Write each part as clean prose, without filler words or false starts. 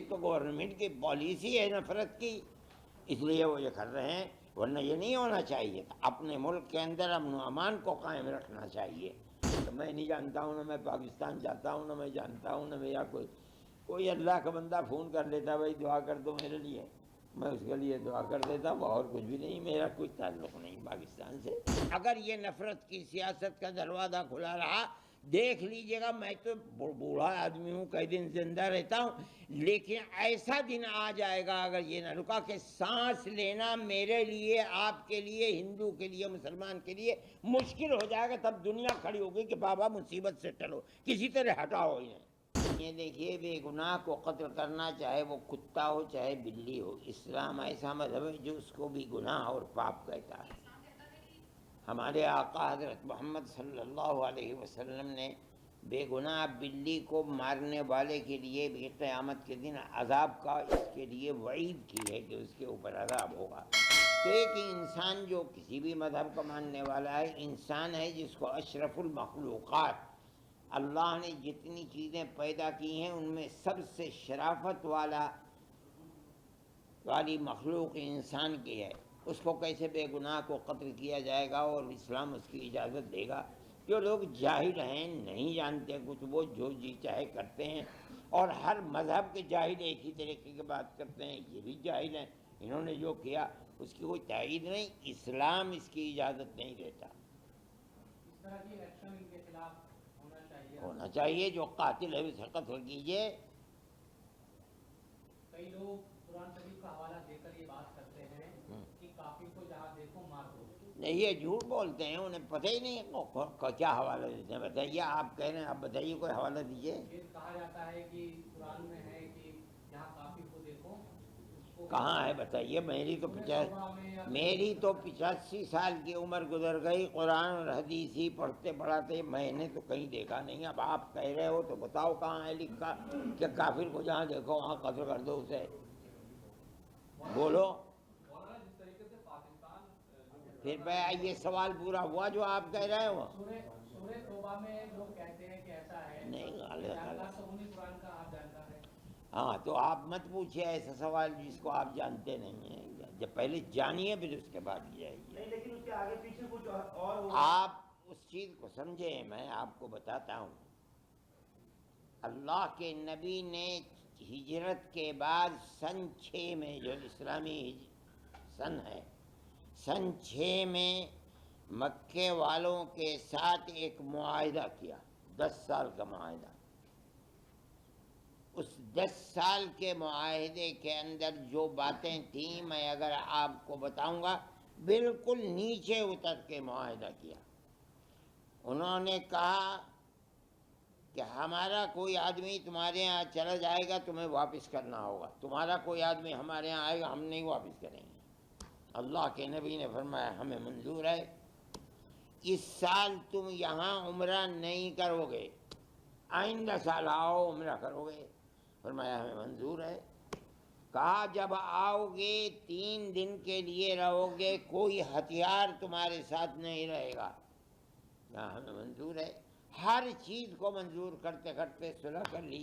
تو گورنمنٹ کی پالیسی ہے نفرت کی، اس لیے وہ یہ کر رہے ہیں، ورنہ یہ نہیں ہونا چاہیے تھا۔ اپنے ملک کے اندر امن و امان کو قائم رکھنا چاہیے۔ تو میں نہیں جانتا ہوں، نہ میں پاکستان جاتا ہوں، نہ میں جانتا ہوں، نہ میرا کوئی اللہ کا بندہ فون کر لیتا بھائی دعا کر دو میرے لیے، میں اس کے لیے دعا کر دیتا ہوں، اور کچھ بھی نہیں، میرا کوئی تعلق نہیں پاکستان سے۔ اگر یہ نفرت کی سیاست کا دروازہ کھلا رہا، دیکھ لیجئے گا، میں تو بوڑھا آدمی ہوں، کئی دن زندہ رہتا ہوں، لیکن ایسا دن آ جائے گا اگر یہ نہ رکا کہ سانس لینا میرے لیے، آپ کے لیے، ہندو کے لیے، مسلمان کے لیے مشکل ہو جائے گا، تب دنیا کھڑی ہوگی کہ بابا مصیبت سے ٹلو، کسی طرح ہٹاؤ انہیں۔ یہ دیکھیے، بے گناہ کو قتل کرنا، چاہے وہ کتا ہو چاہے بلی ہو، اسلام ایسا مذہب ہے جو اس کو بھی گناہ اور پاپ کہتا ہے۔ ہمارے آقا حضرت محمد صلی اللہ علیہ وسلم نے بے گناہ بلی کو مارنے والے کے لیے بھی قیامت کے دن عذاب کا اس کے لیے وعید کی ہے کہ اس کے اوپر عذاب ہوگا۔ تو ایک انسان جو کسی بھی مذہب کا ماننے والا ہے، انسان ہے جس کو اشرف المخلوقات، اللہ نے جتنی چیزیں پیدا کی ہیں ان میں سب سے شرافت والی مخلوق انسان کی ہے، اس کو کیسے بے گناہ کو قتل کیا جائے گا؟ اور اسلام اس کی اجازت دے گا؟ جو لوگ جاہل ہیں، نہیں جانتے کچھ، وہ جو جی چاہے کرتے ہیں، اور ہر مذہب کے جاہل ایک ہی طریقے کی بات کرتے ہیں، یہ بھی جاہل ہیں، انہوں نے جو کیا اس کی کوئی تائید نہیں، اسلام اس کی اجازت نہیں دیتا۔ اس طرح کی ایکشن ان کے خلاف ہونا چاہیے، جو قاتل ہے اسے قتل کیجیے۔ کئی لوگ قرآن شریف کا حوالہ دے کر یہ بات کرتے ہیں کہ کافر کو جہاں دیکھو مار دو۔ نہیں، یہ جھوٹ بولتے ہیں، انہیں پتہ ہی نہیں کیا حوالہ دیتے ہیں۔ بتائیے، آپ کہہ رہے ہیں، آپ بتائیے کوئی حوالہ دیجیے۔ یہ کہا جاتا ہے کہ قرآن میں ہے کہ جہاں کافر کو دیکھو۔ کہاں ہے بتائیے؟ میری تو 85 سال کی عمر گزر گئی، قرآن اور حدیث ہی پڑھتے پڑھاتے میں نے تو کہیں دیکھا نہیں۔ اب آپ کہہ رہے ہو تو بتاؤ کہاں ہے لکھا کہ کافر کو جہاں دیکھو وہاں قتل کر دو اسے؟ بولو پھر یہ سوال پورا ہوا جو آپ کہہ رہے ہو؟ سورہ توبہ میں لوگ کہتے ہیں کہ ایسا ہے، نہیں، غلط۔ قرآن کا آپ جانتا ہے؟ ہاں، تو آپ مت پوچھئے ایسا سوال جس کو آپ جانتے نہیں ہیں، جب پہلے جانیے پھر اس کے بعد جائیے۔ نہیں، لیکن اس کے آگے پیچھے کچھ اور آپ اس چیز کو سمجھیں، میں آپ کو بتاتا ہوں۔ اللہ کے نبی نے ہجرت کے بعد سن 6 میں، جو اسلامی سن ہے، سن 6 میں مکے والوں کے ساتھ ایک معاہدہ کیا، 10 سال کا معاہدہ۔ اس 10 سال کے معاہدے کے اندر جو باتیں تھیں میں اگر آپ کو بتاؤں گا، بالکل نیچے اتر کے معاہدہ کیا۔ انہوں نے کہا کہ ہمارا کوئی آدمی تمہارے ہاں چلا جائے گا تمہیں واپس کرنا ہوگا، تمہارا کوئی آدمی ہمارے ہاں آئے گا ہم نہیں واپس کریں گے۔ اللہ کے نبی نے فرمایا ہمیں منظور ہے، اس سال تم یہاں عمرہ نہیں کرو گے، آئندہ سال آؤ عمرہ کرو گے۔ فرمایا ہمیں منظور ہے۔ کہا جب آؤ گے 3 دن کے لیے رہو گے، کوئی ہتھیار تمہارے ساتھ نہیں رہے گا۔ کہا ہمیں منظور ہے۔ ہر چیز کو منظور کرتے کرتے صلح کر لی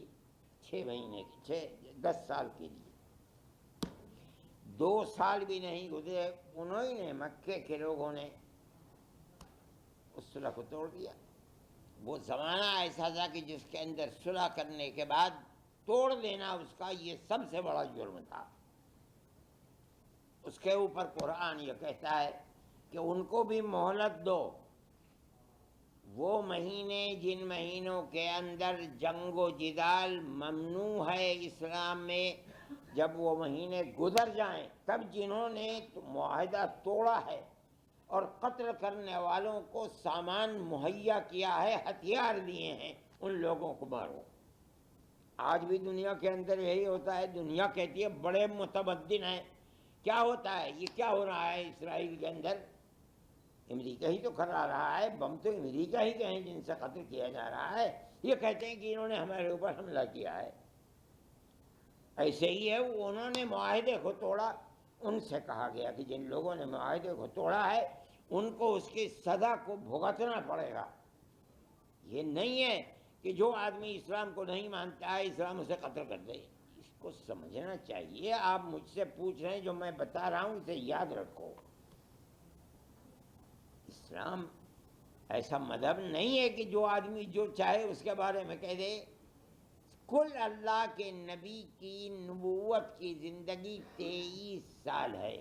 6 مہینے کی، 10 سال کے لیے۔ 2 سال بھی نہیں گزرے، انہوں نے مکے کے لوگوں نے اس صلح کو توڑ دیا۔ وہ زمانہ ایسا تھا کہ جس کے اندر صلح کرنے کے بعد توڑ دینا اس کا یہ سب سے بڑا جرم تھا۔ اس کے اوپر قرآن یہ کہتا ہے کہ ان کو بھی مہلت دو، وہ مہینے جن مہینوں کے اندر جنگ و جدال ممنوع ہے اسلام میں، جب وہ مہینے گزر جائیں تب جنہوں نے معاہدہ توڑا ہے اور قتل کرنے والوں کو سامان مہیا کیا ہے، ہتھیار دیے ہیں، ان لوگوں کو مارو۔ آج بھی دنیا کے اندر یہی ہوتا ہے، دنیا کہتی ہے بڑے متمدن ہیں، کیا ہوتا ہے؟ یہ کیا ہو رہا ہے اسرائیل کے اندر؟ امریکہ ہی تو کرا رہا ہے، بم تو امریکہ ہی کے ہیں جن سے قتل کیا جا رہا ہے۔ یہ کہتے ہیں کہ انہوں نے ہمارے اوپر حملہ کیا ہے۔ ایسے ہی ہے، انہوں نے معاہدے کو توڑا، ان سے کہا گیا کہ جن لوگوں نے معاہدے کو توڑا ہے ان کو اس کی سزا کو بھگتنا پڑے گا۔ یہ نہیں ہے کہ جو آدمی اسلام کو نہیں مانتا ہے اسلام اسے قتل کر دے، اس کو سمجھنا چاہیے. آپ مجھ سے پوچھ رہے ہیں، جو میں بتا رہا ہوں اسے یاد رکھو. اسلام ایسا مذہب نہیں ہے کہ جو آدمی جو چاہے اس کے بارے میں کہہ دے. کل اللہ کے نبی کی نبوت کی زندگی 23 سال ہے.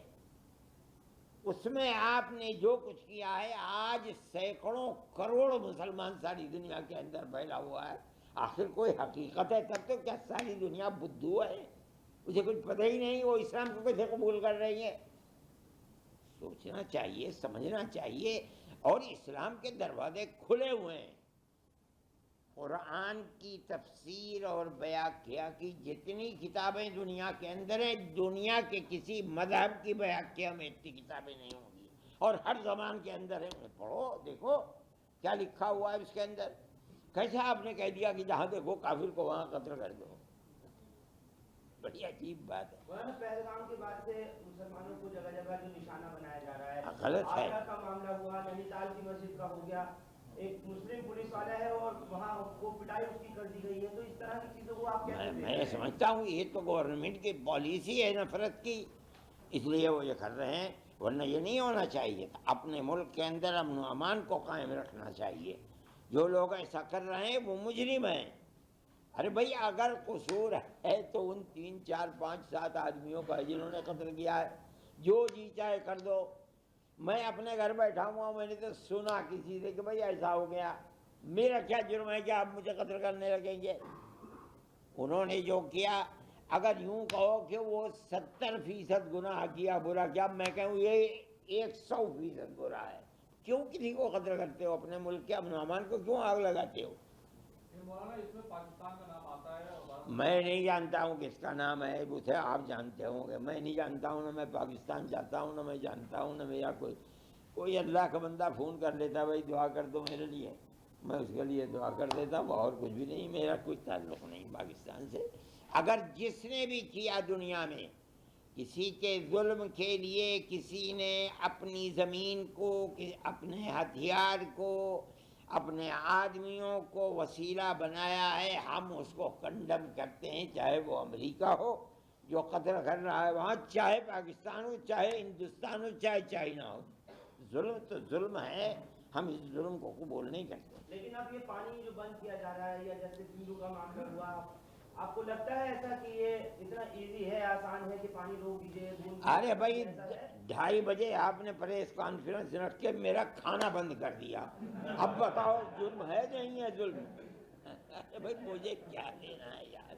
اس میں آپ نے جو کچھ کیا ہے، آج سینکڑوں کروڑ مسلمان ساری دنیا کے اندر پھیلا ہوا ہے. آخر کوئی حقیقت ہے تب تو کیا ساری دنیا بدھو ہے؟ اسے کچھ پتہ ہی نہیں وہ اسلام کو کیسے قبول کر رہی ہے. سوچنا چاہیے، سمجھنا چاہیے. اور اسلام کے دروازے کھلے ہوئے ہیں. قرآن کی تفسیر اور بیاکیا کی جتنی کتابیں دنیا کے اندر ہیں، دنیا کے کسی مذہب کی بیاکیا میں اتنی کتابیں نہیں ہوں گی، اور ہر زبان کے اندر ہے. انہیں پڑھو، دیکھو کیا لکھا ہوا ہے اس کے اندر. کیسے آپ نے کہہ دیا کہ جہاں دیکھو کافر کو وہاں قتل کر دو؟ بڑی عجیب بات ہے. مولانا پہلگام کے بعد سے مسلمانوں کو جگہ جگہ جو نشانہ بنایا جا رہا ہے، غلط ہے. آگرہ کا معاملہ ہوا، نینی تال کی مسجد کا ہو گیا، ایک مسلم پولیس والا ہے اور وہاں کو پٹائی اس کی کر دی گئی ہے. تو اس طرح کی چیزوں کو آپ کیسے دیکھتے ہیں؟ میں سمجھتا ہوں یہ تو گورنمنٹ کی پالیسی ہے نفرت کی، اس لیے وہ یہ کر رہے ہیں. ورنہ یہ نہیں ہونا چاہیے تھا. اپنے ملک کے اندر امن و امان کو قائم رکھنا چاہیے. جو لوگ ایسا کر رہے ہیں وہ مجرم ہیں. ارے بھائی اگر قصور ہے تو ان 3 4 5 7 آدمیوں کا ہے جنہوں نے قتل کیا ہے. جو جی چاہے کر دو. میں اپنے گھر بیٹھا ہوا ہوں، میں نے تو سنا کسی سے کہ بھائی ایسا ہو گیا. میرا کیا جرم ہے کہ آپ مجھے قتل کرنے لگیں گے؟ انہوں نے جو کیا، اگر یوں کہو کہ وہ 70% گناہ کیا، برا کیا، میں کہوں یہ 100% برا ہے. کیوں کسی کو قتل کرتے ہو؟ اپنے ملک کے امن و امان کو کیوں آگ لگاتے ہو؟ مولانا اس میں پاکستان کا نام آتا ہے اور میں نہیں جانتا ہوں کس کا نام ہے، اسے آپ جانتے ہوں گے. میں نہیں جانتا ہوں، نہ میں پاکستان جاتا ہوں، نہ میں جانتا ہوں، نہ میرا کوئی اللہ کا بندہ فون کر لیتا بھائی دعا کر دو میرے لیے، میں اس کے لیے دعا کر دیتا ہوں. اور کچھ بھی نہیں، میرا کوئی تعلق نہیں پاکستان سے. اگر جس نے بھی کیا دنیا میں کسی کے ظلم کے لیے، کسی نے اپنی زمین کو، اپنے ہتھیار کو، اپنے آدمیوں کو وسیلہ بنایا ہے، ہم اس کو کنڈم کرتے ہیں. چاہے وہ امریکہ ہو جو قتل کر رہا ہے وہاں، چاہے پاکستان ہو، چاہے ہندوستان ہو، چاہے چائنا ہو. ظلم تو ظلم ہے، ہم اس ظلم کو قبول نہیں کرتے. لیکن اب یہ پانی جو بند کیا جا رہا ہے، یا جیسے سندھو کا معاملہ ہوا، آپ کو لگتا ہے ایسا کہ یہ اتنا ایزی ہے، آسان ہے کہ پانی روک دیجیے؟ ارے بھائی 2:30 بجے آپ نے پریس کانفرنس رکھ کے میرا کھانا بند کر دیا. اب بتاؤ ظلم ہے نہیں ہے ظلم؟ ارے بھائی مجھے کیا لینا ہے یار.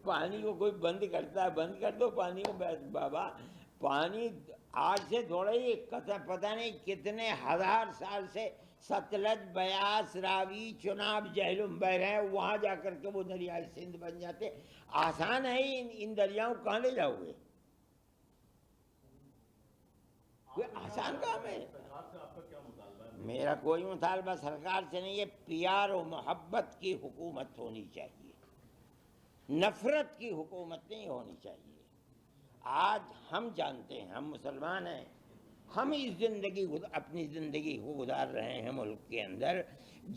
پانی کو کوئی بند کرتا ہے، بند کر دو پانی کو. بابا پانی آج سے تھوڑا ہی پتہ نہیں کتنے ہزار سال سے ستلج، بیاس، راوی، چناب، جہلم بہ رہے ہیں. وہاں جا کر کے وہ دریائے سندھ بن جاتے. آسان ہے ان دریاؤں کو کہاں لے جاؤ گے؟ کوئی آسان کام ہے؟ میرا کوئی مطالبہ سرکار سے نہیں ہے. پیار و محبت کی حکومت ہونی چاہیے، نفرت کی حکومت نہیں ہونی چاہیے. آج ہم جانتے ہیں، ہم مسلمان ہیں، ہم اس اپنی زندگی کو گزار رہے ہیں ملک کے اندر.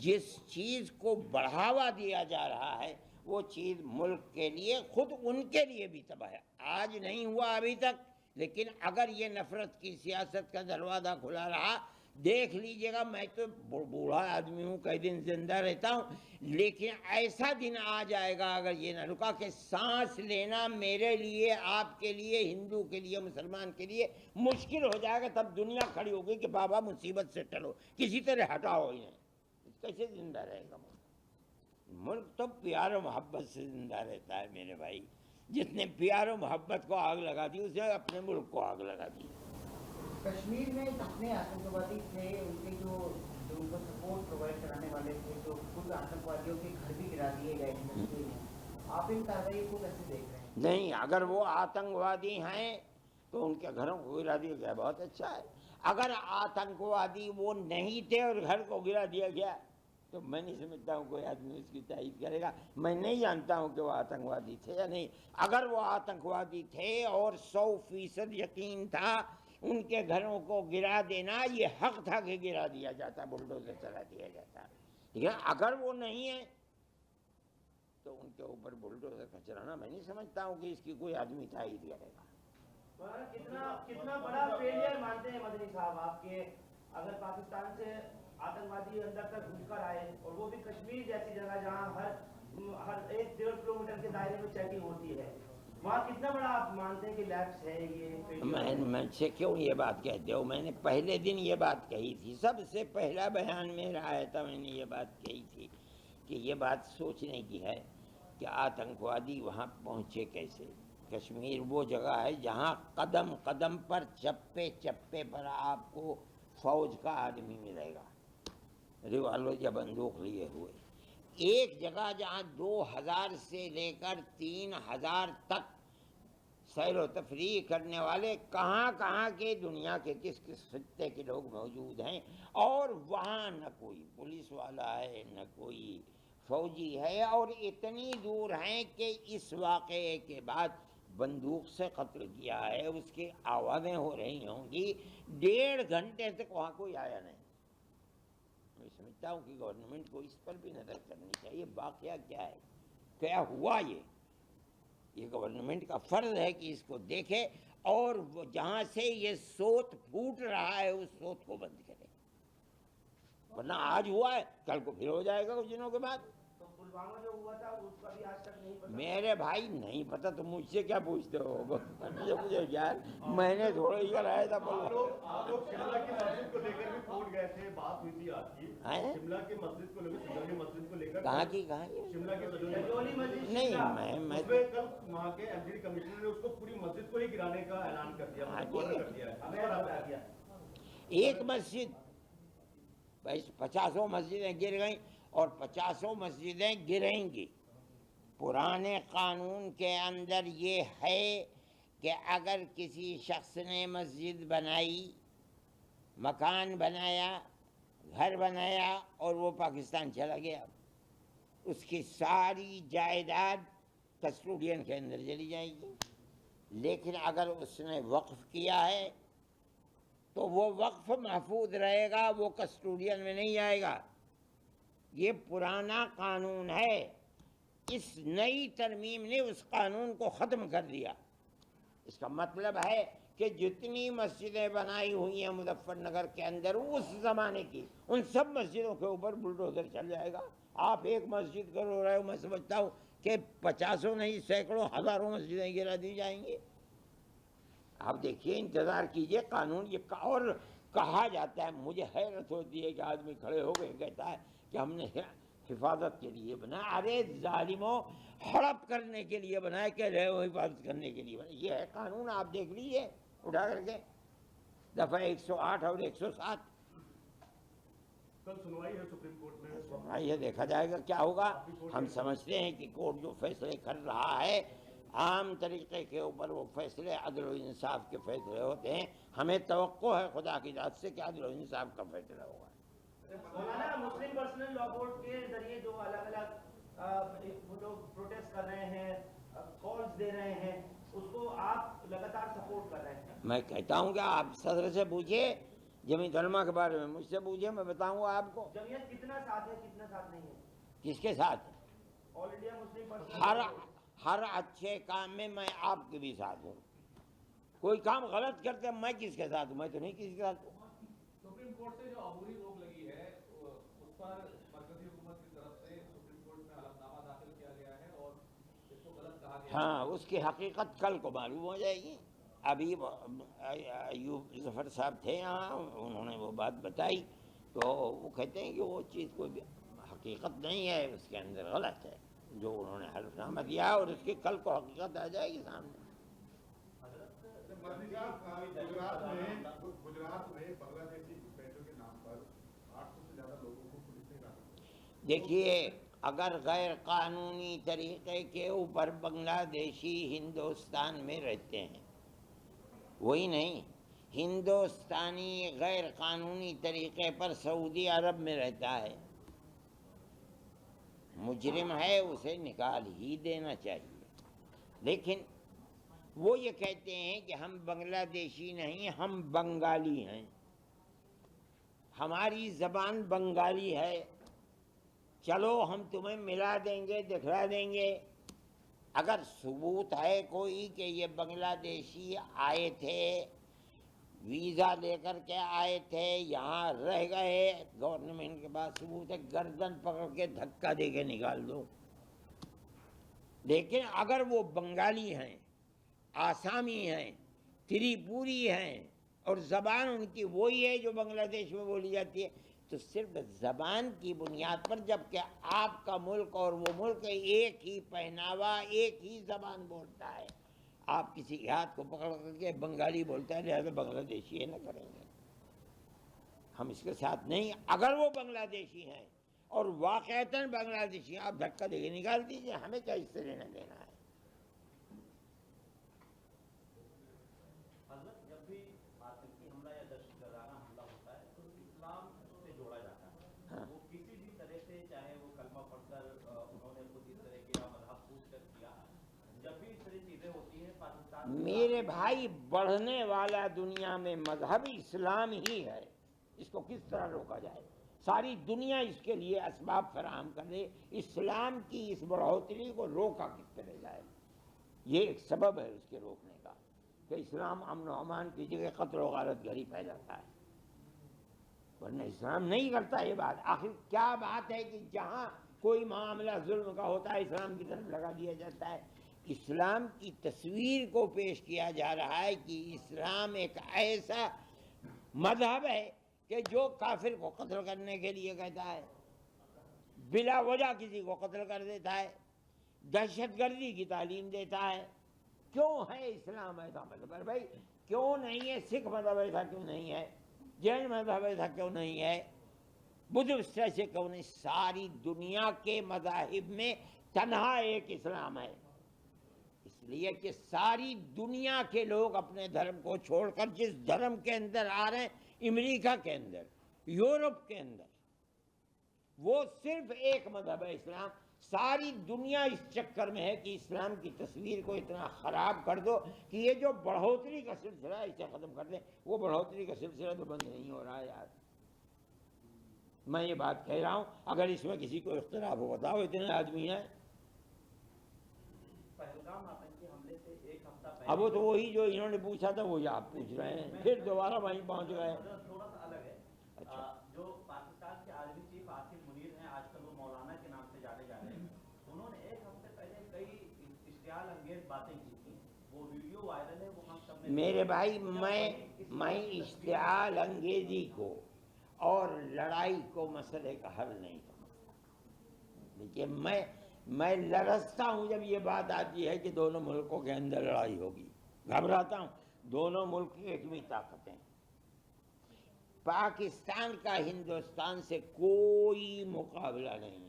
جس چیز کو بڑھاوا دیا جا رہا ہے وہ چیز ملک کے لیے، خود ان کے لیے بھی تباہ ہے. آج نہیں ہوا ابھی تک، لیکن اگر یہ نفرت کی سیاست کا دروازہ کھلا رہا، دیکھ لیجئے گا. میں تو بوڑھا آدمی ہوں، کئی دن زندہ رہتا ہوں، لیکن ایسا دن آ جائے گا اگر یہ نہ رکا کہ سانس لینا میرے لیے، آپ کے لیے، ہندو کے لیے، مسلمان کے لیے مشکل ہو جائے گا. تب دنیا کھڑی ہوگی کہ بابا مصیبت سے ٹلو، کسی طرح ہٹاؤ انہیں. کیسے زندہ رہے گا ملک؟ ملک تو پیار و محبت سے زندہ رہتا ہے میرے بھائی. جس نے پیار و محبت کو آگ لگا دی، اس نے اپنے ملک کو آگ لگا دی. کشمیر میں جتنے آتنکوادی تھے، ان کے جو ان کو سپورٹ پرووائڈ کرانے والے تھے، جو خود آتنکوادیوں کے گھر بھی گرا دیے گئے ہیں. آپ ان کارروائی کو کیسے دیکھ رہے ہیں؟ نہیں، اگر وہ آتنکوادی ہیں تو ان کے گھروں کو گرا دیا گیا، بہت اچھا ہے. اگر آتنکوادی وہ نہیں تھے اور گھر کو گرا دیا گیا تو میں نہیں سمجھتا ہوں کوئی آدمی اس کی تائید کرے گا. میں نہیں جانتا ہوں کہ وہ آتنکوادی تھے یا نہیں. اگر وہ آتنکوادی تھے اور 100% یقین تھا ان کے گھروں کو گرا دینا، یہ حق تھا کہ گرا دیا جاتا، بلڈوزر چلا دیا جاتا. لیکن اگر وہ نہیں ہے تو ان کے اوپر بلڈوزر کا چلانا میں نہیں سمجھتا ہوں کہ اس کی کوئی آدمی تائید کرے گا. کتنا بڑا فیلئر مانتے ہیں مدنی صاحب آپ کے، اگر پاکستان سے آتنکوادی اندر تک گھس کر آئے اور وہ بھی کشمیر جیسی جگہ جہاں ہر 1-1.5 کلومیٹر کے دائرے میں چیکنگ ہوتی ہے، وہاں کتنا بڑا آپ مانتے ہیں کہ لیپس ہے یہ؟ میں سے کیوں یہ بات کہتے ہو؟ میں نے پہلے دن یہ بات کہی تھی، سب سے پہلا بیان میرا آیا تھا، میں نے یہ بات کہی تھی کہ یہ بات سوچنے کی ہے کہ آتنکوادی وہاں پہنچے کیسے. کشمیر وہ جگہ ہے جہاں قدم قدم پر چپے چپے پر آپ کو فوج کا آدمی ملے گا، ریوالور یا بندوق لیے ہوئے. ایک جگہ جہاں 2000 سے لے کر 3000 تک سیر و تفریح کرنے والے کہاں کہاں کے دنیا کے کس کس خطے کے لوگ موجود ہیں، اور وہاں نہ کوئی پولیس والا ہے نہ کوئی فوجی ہے، اور اتنی دور ہیں کہ اس واقعے کے بعد بندوق سے قتل کیا ہے، اس کی آوازیں ہو رہی ہوں گی، 1.5 گھنٹے تک وہاں کوئی آیا نہیں. میں سمجھتا ہوں کہ گورنمنٹ کو اس پر بھی نظر کرنی چاہیے. واقعہ کیا ہے، کیا ہوا، یہ گورنمنٹ کا فرض ہے کہ اس کو دیکھے، اور وہ جہاں سے یہ سوت پھوٹ رہا ہے اس سوت کو بند کرے، ورنہ آج ہوا ہے کل کو پھر ہو جائے گا کچھ دنوں کے بعد. تو پلوامہ جو ہوا تھا اس کا بھی آج تک نہیں پتا. میرے بھائی نہیں پتا تو مجھ سے کیا پوچھتے ہو؟ مجھے یار میں نے تھوڑا ہی کرایا تھا. آپ لوگ شملہ کی مسجد کو لے کر بھی کوٹ گئے تھے، بات ہوئی تھی آپ کی شملہ کی مسجد کو لے کر، سجولی مسجد کو لے کر. کہاں کی شملہ کی سجولی مسجد نہیں، میں اس میں کل وہاں کے ایم ڈی کمشنر نے اس کو پوری مسجد کو ہی گرانے کا اعلان کر دیا، کر دیا. ایک مسجد 50 مسجدیں گر گئیں اور 50 مسجدیں گریں گی. پرانے قانون کے اندر یہ ہے کہ اگر کسی شخص نے مسجد بنائی، مکان بنایا، گھر بنایا اور وہ پاکستان چلا گیا، اس کی ساری جائیداد کسٹوڈین کے اندر چلی جائے گی. لیکن اگر اس نے وقف کیا ہے تو وہ وقف محفوظ رہے گا، وہ کسٹوڈین میں نہیں آئے گا. یہ پرانا قانون ہے، اس نئی ترمیم نے اس قانون کو ختم کر دیا. اس کا مطلب ہے کہ جتنی مسجدیں بنائی ہوئی ہیں مظفر نگر کے اندر اس زمانے کی، ان سب مسجدوں کے اوپر بلڈوزر چل جائے گا. آپ ایک مسجد کرو رہے ہو، میں سمجھتا ہوں کہ 50 نہیں 100 ہزاروں مسجدیں گرا دی جائیں گی. آپ دیکھیے، انتظار کیجئے. قانون یہ اور کہا جاتا ہے، مجھے حیرت ہوتی ہے کہ آدمی کھڑے ہو گئے کہتا ہے کہ ہم نے حفاظت کے لیے بنایا. ارے ظالموں، ہڑپ کرنے کے لیے بنایا، کہہ رہے ہو حفاظت کرنے کے لیے بنایا. یہ ہے قانون، آپ دیکھ لیجئے اٹھا کر کے دفعہ 108 اور 107. کل سنوائی ہے سپریم کورٹ میں. سنوائی ہے، دیکھا جائے گا کیا ہوگا. ہم سمجھتے ہیں کہ کورٹ جو فیصلے کر رہا ہے عام طریقے کے اوپر وہ فیصلے عدل و انصاف کے فیصلے ہوتے ہیں. ہمیں توقع ہے خدا کی ذات سے کہ عدل و انصاف کا فیصلہ ہوگا. مولانا، مسلم پرسنل لا بورڈ کے ذریعے جو الگ الگ وہ لوگ پروٹیسٹ کر رہے ہیں، کالز دے رہے ہیں، اس کو آپ لگاتار سپورٹ کر رہے ہیں. میں کہتا ہوں کہ آپ صدر سے پوچھیے، جمیعت علماء کے بارے میں مجھ سے پوچھیے، میں بتاؤں گا آپ کو. جمعیت کتنا ساتھ ہے کتنا ساتھ نہیں ہے؟ کس کے ساتھ؟ آل انڈیا مسلم پرسنل ہر اچھے کام میں آپ کے بھی ساتھ ہوں. کوئی کام غلط کرتے میں کس کے ساتھ ہوں؟ میں تو نہیں کسی کے ساتھ ہوں. سپریم کورٹ سے جو عبوری روک لگی ہے اس پر مرکزی حکومت کی طرف سے سپریم کورٹ میں حلفنامہ داخل کیا گیا ہے اور اس کو غلط کہا گیا ہے. ہاں، اس کی حقیقت کل کو معلوم ہو جائے گی. ابھی ایوب ظفر صاحب تھے یہاں، انہوں نے وہ بات بتائی تو وہ کہتے ہیں کہ وہ چیز کوئی حقیقت نہیں ہے، اس کے اندر غلط ہے جو انہوں نے حلفنامہ دیا، اور اس کی کل کو حقیقت آ جائے گی سامنے. گجرات میں بنگلہ دیشی بیٹوں کے نام پر 800 سے زیادہ لوگوں کو پولیس نے کہا. دیکھیے، اگر غیر قانونی طریقے کے اوپر بنگلہ دیشی ہندوستان میں رہتے ہیں، وہی نہیں، ہندوستانی غیر قانونی طریقے پر سعودی عرب میں رہتا ہے، مجرم ہے، اسے نکال ہی دینا چاہیے. لیکن وہ یہ کہتے ہیں کہ ہم بنگلہ دیشی نہیں، ہم بنگالی ہیں، ہماری زبان بنگالی ہے، چلو ہم تمہیں ملا دیں گے، دکھلا دیں گے، اگر ثبوت ہے کوئی کہ یہ بنگلہ دیشی آئے تھے، ویزا لے کر کے آئے تھے، یہاں رہ گئے، گورنمنٹ کے پاس ثبوت ہے، گردن پکڑ کے دھکا دے کے نکال دو۔ لیکن اگر وہ بنگالی ہیں، آسامی ہیں، تریپوری ہیں، اور زبان ان کی وہی ہے جو بنگلہ دیش میں بولی جاتی ہے، تو صرف زبان کی بنیاد پر، جبکہ آپ کا ملک اور وہ ملک ایک ہی پہناوا، ایک ہی زبان بولتا ہے، آپ کسی کے ہاتھ کو پکڑ کر کے بنگالی بولتا ہے لہذا بنگلہ دیشی ہے نہ کریں گے، ہم اس کے ساتھ نہیں۔ اگر وہ بنگلہ دیشی ہیں اور واقعتاً بنگلہ دیشی ہیں، آپ دھکا دے کے نکال دیجیے، ہمیں کیا اس سے لینا دینا ہے۔ حضرت جب بھی آتنکی حملہ یا دہشت گردانہ حملہ ہوتا ہے تو اسلام سے جوڑا جاتا ہے، وہ کسی بھی طرح سے، چاہے وہ کلمہ پڑھ کر انہوں نے خود اس طرح کیا، مذہب پوچھ کر کیا، جب بھی اس طرح چیزیں ہوتی ہیں پاکستان میرے بھائی، بڑھنے والا دنیا میں مذہب اسلام ہی ہے، اس کو کس طرح روکا جائے؟ ساری دنیا اس کے لیے اسباب فراہم کر دے، اسلام کی اس بڑھوتری کو روکا کس طرح جائے؟ یہ ایک سبب ہے اس کے روکنے کا کہ اسلام امن و امان کی جگہ قتل و غارت گری پھیلاتا ہے، ورنہ اسلام نہیں کرتا یہ بات۔ آخر کیا بات ہے کہ جہاں کوئی معاملہ ظلم کا ہوتا ہے اسلام کی طرف لگا دیا جاتا ہے؟ اسلام کی تصویر کو پیش کیا جا رہا ہے کہ اسلام ایک ایسا مذہب ہے کہ جو کافر کو قتل کرنے کے لیے کہتا ہے، بلا وجہ کسی کو قتل کر دیتا ہے، دہشت گردی کی تعلیم دیتا ہے۔ کیوں ہے اسلام ایسا مذہب ہے بھائی؟ کیوں نہیں ہے سکھ مذہب ایسا کیوں نہیں ہے؟ جین مذہب ایسا کیوں نہیں ہے؟ بدھ سے کیوں نہیں؟ ساری دنیا کے مذاہب میں تنہا ایک اسلام ہے، اس لیے کہ ساری دنیا کے لوگ اپنے دھرم کو چھوڑ کر جس دھرم کے اندر آ رہے ہیں، امریکہ کے اندر، یورپ کے اندر، وہ صرف ایک مذہب ہے اسلام۔ ساری دنیا اس چکر میں ہے کہ اسلام کی تصویر کو اتنا خراب کر دو کہ یہ جو بڑھوتری کا سلسلہ ہے اسے ختم کر دیں۔ وہ بڑھوتری کا سلسلہ تو بند نہیں ہو رہا ہے یار، میں یہ بات کہہ رہا ہوں، اگر اس میں کسی کو اختلاف ہو بتاؤ، اتنے آدمی ہیں۔ پہلگام آتنکی حملے سے ایک ہفتہ پہلے اب وہ تو وہی جو انہوں نے پوچھا تھا وہی آپ پوچھ رہے ہیں، پھر دوبارہ وہیں پہنچ گئے۔ تھوڑا سا الگ ہے۔ جو پاکستان کے عالمی چیف آصف منیر ہیں، آج کل وہ مولانا کے نام سے جانے جا رہے ہیں، انہوں نے ایک ہفتے پہلے کئی اشتعال انگیز باتیں کی تھیں، وہ ویڈیو وائرل ہے، وہ ہم سب نے۔ میرے بھائی، میں اشتعال انگیزی کو اور لڑائی کو مسئلے کا حل نہیں سمجھتا، لیکن میں لرزتا ہوں جب یہ بات آتی ہے کہ دونوں ملکوں کے اندر لڑائی ہوگی، گھبراتا ہوں۔ دونوں ملک ایک بھی طاقتیں، پاکستان کا ہندوستان سے کوئی مقابلہ نہیں ہے۔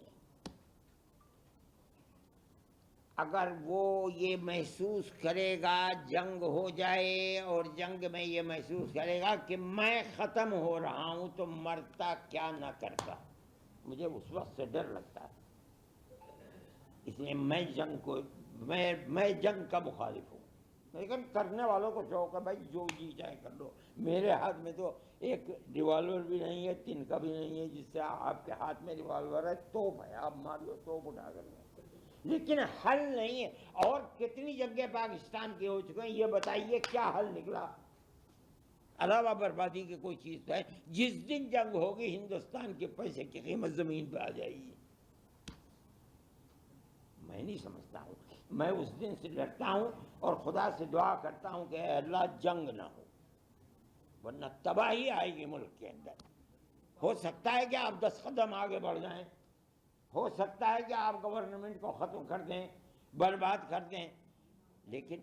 اگر وہ یہ محسوس کرے گا جنگ ہو جائے اور جنگ میں یہ محسوس کرے گا کہ میں ختم ہو رہا ہوں تو مرتا کیا نہ کرتا، مجھے اس وقت سے ڈر لگتا ہے۔ اس لیے میں جنگ کا مخالف ہوں، لیکن کرنے والوں کو شوق ہے بھائی، جو جی چاہے کر لو۔ میرے ہاتھ میں تو ایک ریوالور بھی نہیں ہے، تنکا بھی نہیں ہے جس سے آپ کے ہاتھ میں ریوالور ہے، توپ ہے، آپ مار لو توپ اٹھا کر، لیکن حل نہیں ہے۔ اور کتنی جنگیں پاکستان کی ہو چکے ہیں، یہ بتائیے کیا حل نکلا؟ علاوہ بربادی کی کوئی چیز تو ہے؟ جس دن جنگ ہوگی ہندوستان کے پیسے کی قیمت زمین پہ آ جائے گی۔ میں نہیں سمجھتا ہوں، میں اس دن سے ڈرتا ہوں اور خدا سے دعا کرتا ہوں کہ اے اللہ جنگ نہ ہو، ورنہ تباہی آئے گی ملک کے اندر۔ ہو سکتا ہے کہ آپ 10 قدم آگے بڑھ جائیں، ہو سکتا ہے کہ آپ گورنمنٹ کو ختم کر دیں، برباد کر دیں، لیکن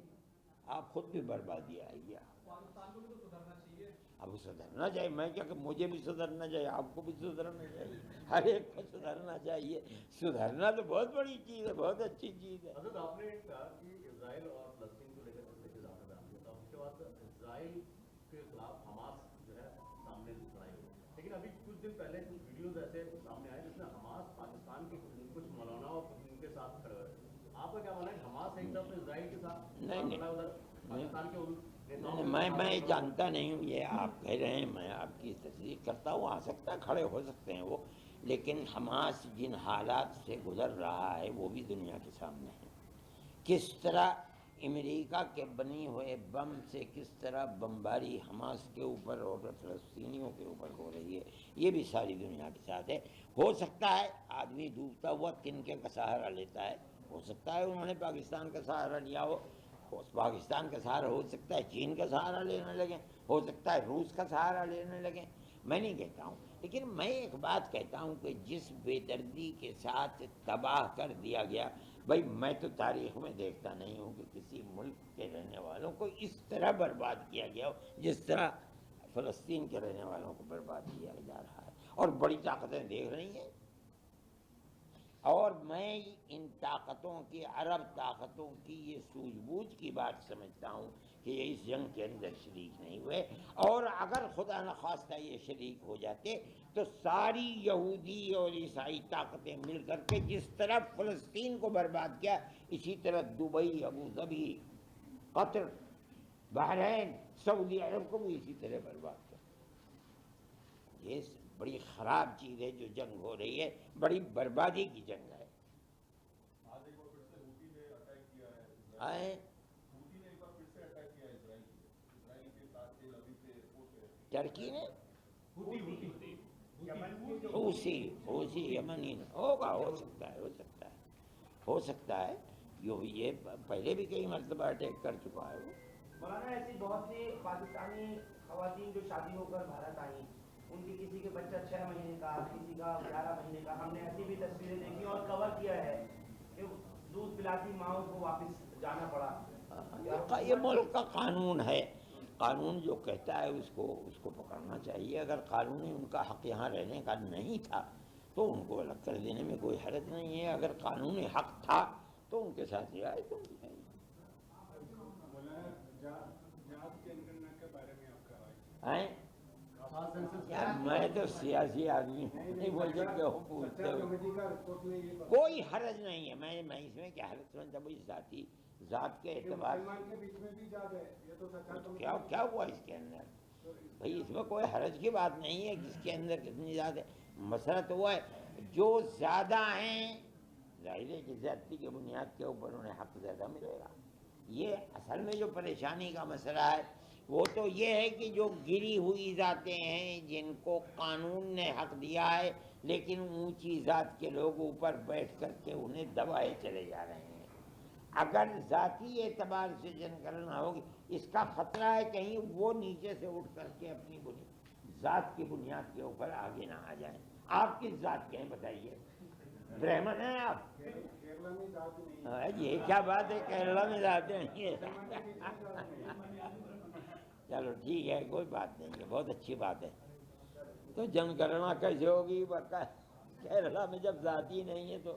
آپ خود بھی بربادی آئے گی۔ پاکستان کو بھی تو سدھرنا چاہیے۔ اب سدھرنا چاہیے، میں کیا کہ مجھے بھی سدھرنا چاہیے، آپ کو بھی سدھرنا چاہیے، ہر ایک کو سدھرنا چاہیے۔ سدھرنا تو بہت بڑی چیز ہے، بہت اچھی چیز ہے۔ حضرت آپ نے کہا کہ اسرائیل اور فلسطین کو لے کر زیادہ بیان کیا تھا، اس کے بعد اسرائیل کے خلاف حماس جو ہے سامنے لڑائی ہوئی، لیکن ابھی کچھ دن پہلے کچھ ویڈیوز ایسے سامنے آئے جس میں حماس پاکستان کے کچھ مولانا اور ان کے ساتھ کھڑے ہوئے۔ آپ کا کیا ماننا ہے، حماس ایک طرف اسرائیل کے ساتھ ادھر پاکستان کے میں جانتا نہیں ہوں، یہ آپ کہہ رہے ہیں، میں آپ کی تصدیق کرتا ہوں، آ سکتا ہے کھڑے ہو سکتے ہیں وہ، لیکن حماس جن حالات سے گزر رہا ہے وہ بھی دنیا کے سامنے ہے. کس طرح امریکہ کے بنی ہوئے بم سے کس طرح بمباری حماس کے اوپر اور فلسطینیوں کے اوپر ہو رہی ہے، یہ بھی ساری دنیا کے ساتھ ہے. ہو سکتا ہے آدمی ڈوبتا ہوا تنکے کا سہارا لیتا ہے، ہو سکتا ہے انہوں نے پاکستان کا سہارا لیا ہو، پاکستان کا سہارا ہو سکتا ہے چین کا سہارا لینے لگیں، ہو سکتا ہے روس کا سہارا لینے لگیں. میں نہیں کہتا ہوں، لیکن میں ایک بات کہتا ہوں کہ جس بے دردی کے ساتھ تباہ کر دیا گیا، بھائی میں تو تاریخ میں دیکھتا نہیں ہوں کہ کسی ملک کے رہنے والوں کو اس طرح برباد کیا گیا ہو جس طرح فلسطین کے رہنے والوں کو برباد کیا جا رہا ہے. اور بڑی طاقتیں دیکھ رہی ہیں، اور میں ان طاقتوں کی، عرب طاقتوں کی یہ سوجھ بوجھ کی بات سمجھتا ہوں کہ یہ اس جنگ کے اندر شریک نہیں ہوئے، اور اگر خدا نخواستہ یہ شریک ہو جاتے تو ساری یہودی اور عیسائی طاقتیں مل کر کے جس طرح فلسطین کو برباد کیا، اسی طرح دبئی، ابو ظبی، قطر، بحرین، سعودی عرب کو بھی اسی طرح برباد کر. یہ بڑی خراب چیز ہے جو جنگ ہو رہی ہے، بڑی بربادی کی جنگ ہے. آج ایک بار پھر سے حوثی نے اٹیک کیا ہے، آئے حوثی نے ایک بار پھر سے اٹیک کیا ہے اسرائیل کے ساتھ تیل ابیب سے ایئرپورٹ پہ. ترکی نے حوثی حوثی یمنی نے ہوگا، ہو سکتا ہے، ہو سکتا ہے. یہ پہلے بھی کئی مرتبہ اٹیک کر چکا ہے وہ. مولانا ایسی بہت سی پاکستانی خواتین جو شادی ہو کر بھارت آئیں، ان کی کسی کے بچہ 6 مہینے کا، کسی کا 11 مہینے کا، ہم نے ایسی بھی تصویریں دیکھی اور کور کیا ہے کہ دودھ پلاتی ماؤں کو واپس جانا پڑا. یہ ملک کا قانون ہے، قانون جو کہتا ہے اس کو پکڑنا چاہیے. اگر قانونی ان کا حق یہاں رہنے کا نہیں تھا تو ان کو الگ کر دینے میں کوئی حرج نہیں ہے. اگر قانونی حق تھا تو ان کے ساتھ رعایت ہونی چاہیے. یار میں تو سیاسی آدمی ہوں، نہیں مجھے کیوں پوچھتے ہو؟ کوئی حرج نہیں ہے. میں اس میں کیا حرج سمجھتا ہوں؟ ذاتی ذات کے اعتبار کیا ہوا اس کے اندر؟ بھائی اس میں کوئی حرج کی بات نہیں ہے، کس کے اندر کتنی ذات ہے. مسئلہ تو وہ ہے جو زیادہ ہیں، ظاہر ہے کہ زیادتی کی بنیاد کے اوپر انہیں حق زیادہ ملے گا. یہ اصل میں جو پریشانی کا مسئلہ ہے وہ تو یہ ہے کہ جو گری ہوئی ذاتیں ہیں جن کو قانون نے حق دیا ہے، لیکن اونچی ذات کے لوگ اوپر بیٹھ کر کے انہیں دبائے چلے جا رہے ہیں. اگر ذاتی اعتبار سے جنگ کرنا ہوگی، اس کا خطرہ ہے کہیں وہ نیچے سے اٹھ کر کے اپنی ذات کی بنیاد کے اوپر آگے نہ آ جائیں. آپ کس ذات کے ہیں بتائیے؟ برہمن ہیں آپ؟ یہ کیا بات ہے کیرلا میں ذات نہیں ہے؟ چلو ٹھیک ہے، کوئی بات نہیں ہے، بہت اچھی بات ہے. تو جنگ کرنا کیسے ہوگی کیرلا میں جب ذات ہی نہیں ہے تو؟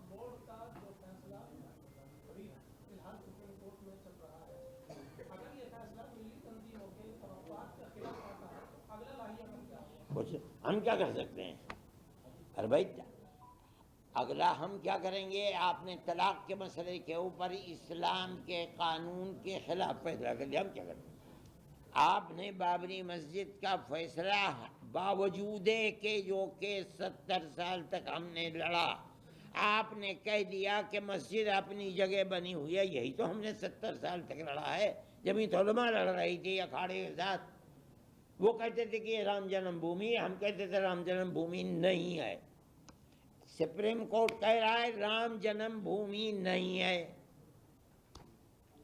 بورڈ کا جو فیصلہ ابھی فی الحال سپریم کورٹ میں چل رہا ہے، اگر یہ فیصلہ ملی تنظیموں کے توقعات کے خلاف آتا ہے تو اگلا لاہیا کیا ہوگا؟ ہم کیا کر سکتے ہیں؟ ارے بھائی اگلا ہم کیا کریں گے؟ آپ نے طلاق کے مسئلے کے اوپر اسلام کے قانون کے خلاف فیصلہ کر دیا، ہم کیا کریں؟ آپ نے بابری مسجد کا فیصلہ باوجود کہ جو کہ 70 سال تک ہم نے لڑا، آپ نے کہہ دیا کہ مسجد اپنی جگہ بنی ہوئی ہے. یہی تو ہم نے 70 سال تک لڑا ہے. جمعیت علماء لڑ رہی تھی اکھاڑے کے ساتھ، وہ کہتے تھے کہ یہ رام جنم بھومی ہے، ہم کہتے تھے رام جنم بھومی نہیں ہے. سپریم کورٹ کہہ رہا ہے رام جنم بھومی نہیں ہے،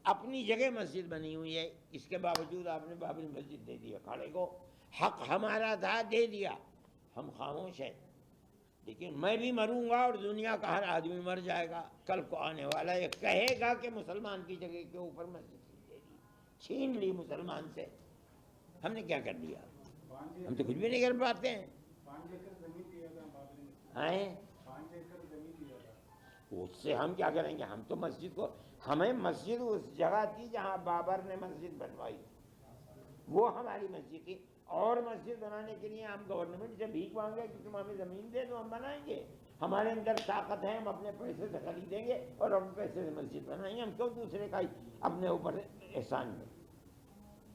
اپنی جگہ مسجد بنی ہوئی ہے. اس کے باوجود آپ نے بابری مسجد دے دی اکھاڑے کو. حق ہمارا تھا، دے دیا، ہم خاموش ہیں. لیکن میں بھی مروں گا اور دنیا کا ہر آدمی مر جائے گا. کل کو آنے والا یہ کہے گا کہ مسلمان کی جگہ کے اوپر مسجد دے دی، چھین لی مسلمان سے. ہم نے کیا کر دیا؟ ہم تو کچھ بھی نہیں کر پاتے ہیں. اس سے ہم کیا کریں گے؟ ہم تو مسجد کو، ہمیں مسجد اس جگہ تھی جہاں بابر نے مسجد بنوائی، وہ ہماری مسجد تھی. اور مسجد بنانے کے لیے ہم گورنمنٹ سے بھیک مانگے کہ تم ہمیں زمین دے دو، ہم بنائیں گے. ہمارے اندر طاقت ہے، ہم اپنے پیسے سے خریدیں گے اور اپنے پیسے سے مسجد بنائیں گے. ہم کیوں دوسرے کا اپنے اوپر احسان دیں؟